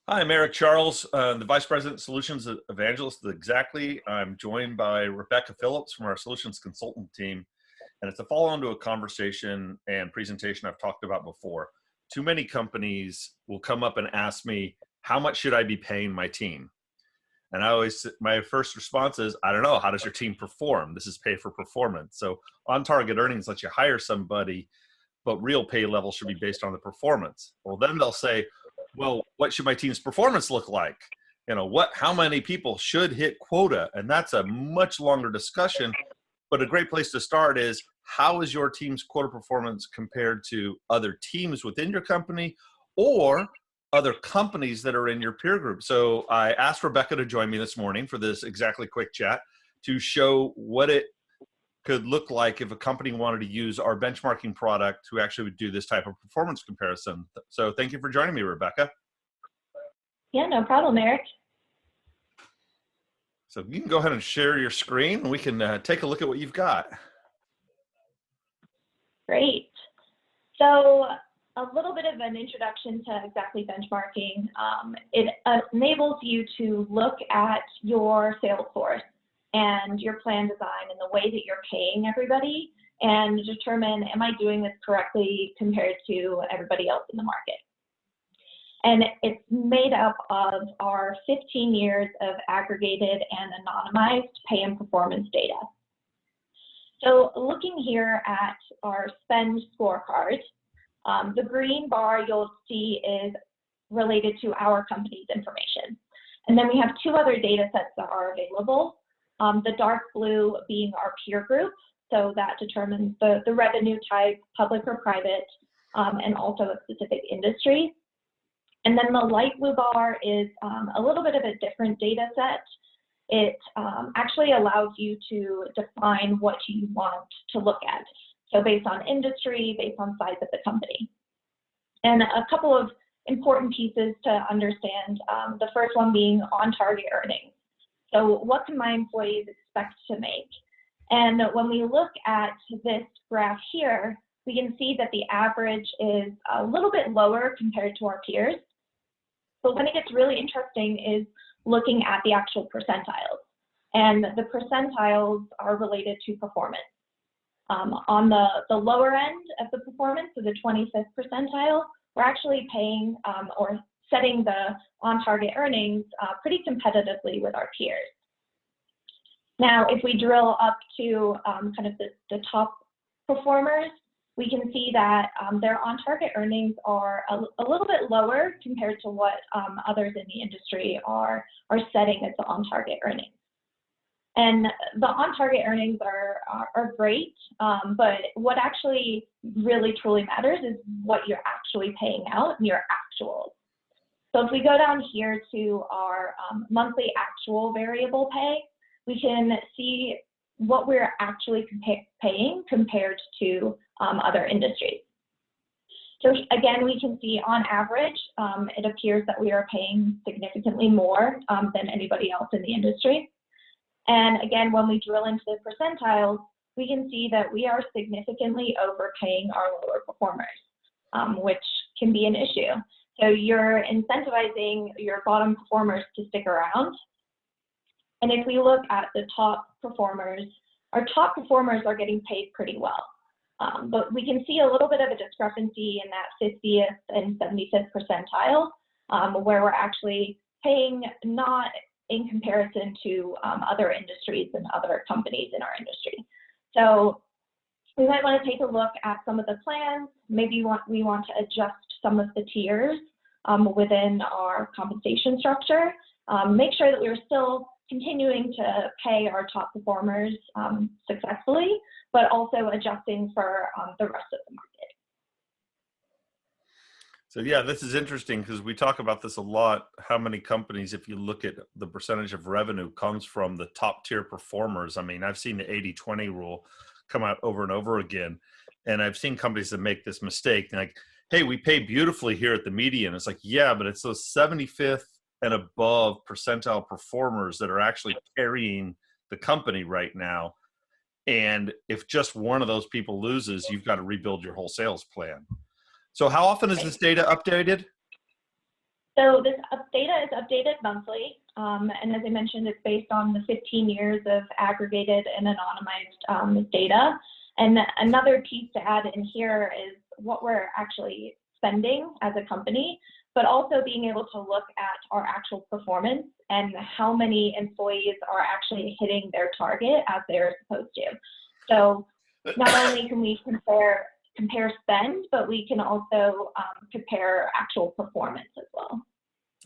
Hi, I'm Eric Charles, the Vice President Solutions Evangelist at Xactly. I'm joined by Rebecca Phillips from our Solutions Consultant team, and it's a follow-on to a conversation and presentation I've talked about before. Too many companies will come up and ask me, how much should I be paying my team? And my first response is, I don't know, how does your team perform? This is pay for performance. So on-target earnings lets you hire somebody, but real pay level should be based on the performance. Well, then they'll say, well, what should my team's performance look like? How many people should hit quota? And that's a much longer discussion, but a great place to start is, how is your team's quota performance compared to other teams within your company or other companies that are in your peer group? So I asked Rebecca to join me this morning for this Xactly Quick Chat to show what it could look like if a company wanted to use our benchmarking product to actually do this type of performance comparison. So thank you for joining me, Rebecca. Yeah, no problem, Eric. So you can go ahead and share your screen and we can take a look at what you've got. Great. So a little bit of an introduction to Xactly benchmarking. It enables you to look at your sales force and your plan design and the way that you're paying everybody and determine, am I doing this correctly compared to everybody else in the market? And it's made up of our 15 years of aggregated and anonymized pay and performance data. So looking here at our spend scorecard, the green bar you'll see is related to our company's information. And then we have two other data sets that are available. The dark blue being our peer group, so that determines the revenue type, public or private, and also a specific industry. And then the light blue bar is a little bit of a different data set. It actually allows you to define what you want to look at. So based on industry, based on size of the company. And a couple of important pieces to understand, the first one being on-target earnings. So what can my employees expect to make? And when we look at this graph here, we can see that the average is a little bit lower compared to our peers. But when it gets really interesting is looking at the actual percentiles. And the percentiles are related to performance. On the lower end of the performance, so the 25th percentile, we're actually paying or setting the on-target earnings pretty competitively with our peers. Now, if we drill up to kind of the top performers, we can see that their on-target earnings are a little bit lower compared to what others in the industry are setting as the on-target earnings. And the on-target earnings are great, but what actually really truly matters is what you're actually paying out and your actuals. So if we go down here to our monthly actual variable pay, we can see what we're actually paying compared to other industries. So again, we can see on average, it appears that we are paying significantly more than anybody else in the industry. And again, when we drill into the percentiles, we can see that we are significantly overpaying our lower performers, which can be an issue. So you're incentivizing your bottom performers to stick around. And if we look at the top performers, our top performers are getting paid pretty well. But we can see a little bit of a discrepancy in that 50th and 75th percentile, where we're actually paying not in comparison to other industries and other companies in our industry. So we might want to take a look at some of the plans. Maybe we want to adjust some of the tiers within our compensation structure. Make sure that we're still continuing to pay our top performers successfully, but also adjusting for the rest of the market. So yeah, this is interesting because we talk about this a lot. How many companies, if you look at the percentage of revenue, comes from the top tier performers? I mean, I've seen the 80-20 rule come out over and over again. And I've seen companies that make this mistake. Like, hey, we pay beautifully here at the median. It's like, yeah, but it's those 75th and above percentile performers that are actually carrying the company right now. And if just one of those people loses, you've got to rebuild your whole sales plan. So how often is this data updated? So this data is updated monthly, and as I mentioned, it's based on the 15 years of aggregated and anonymized data. And another piece to add in here is what we're actually spending as a company, but also being able to look at our actual performance and how many employees are actually hitting their target as they're supposed to. So not only can we compare spend, but we can also compare actual performance as well.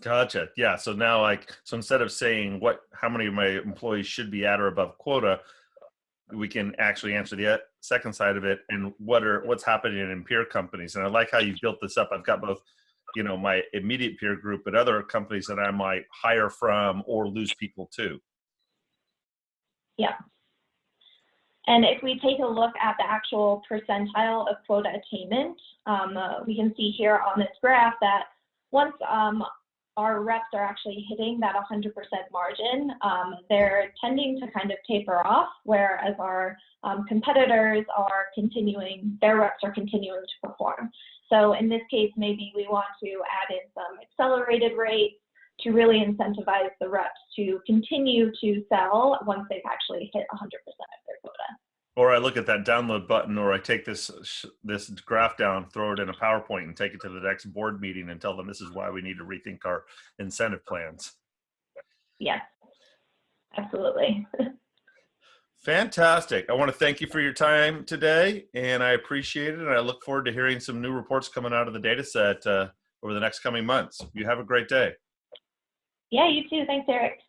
Gotcha. Yeah. So now, so instead of saying how many of my employees should be at or above quota, we can actually answer the second side of it and what's happening in peer companies. And I like how you built this up. I've got both, my immediate peer group, but other companies that I might hire from or lose people to. Yeah. And if we take a look at the actual percentile of quota attainment, we can see here on this graph that once our reps are actually hitting that 100% margin, they're tending to kind of taper off, whereas our competitors are their reps are continuing to perform. So in this case, maybe we want to add in some accelerated rates to really incentivize the reps to continue to sell once they've actually hit 100% of their quota. Or I look at that download button, or I take this graph down, throw it in a PowerPoint, and take it to the next board meeting and tell them this is why we need to rethink our incentive plans. Yes, absolutely. Fantastic. I want to thank you for your time today, and I appreciate it. And I look forward to hearing some new reports coming out of the data set over the next coming months. You have a great day. Yeah, you too. Thanks, Eric.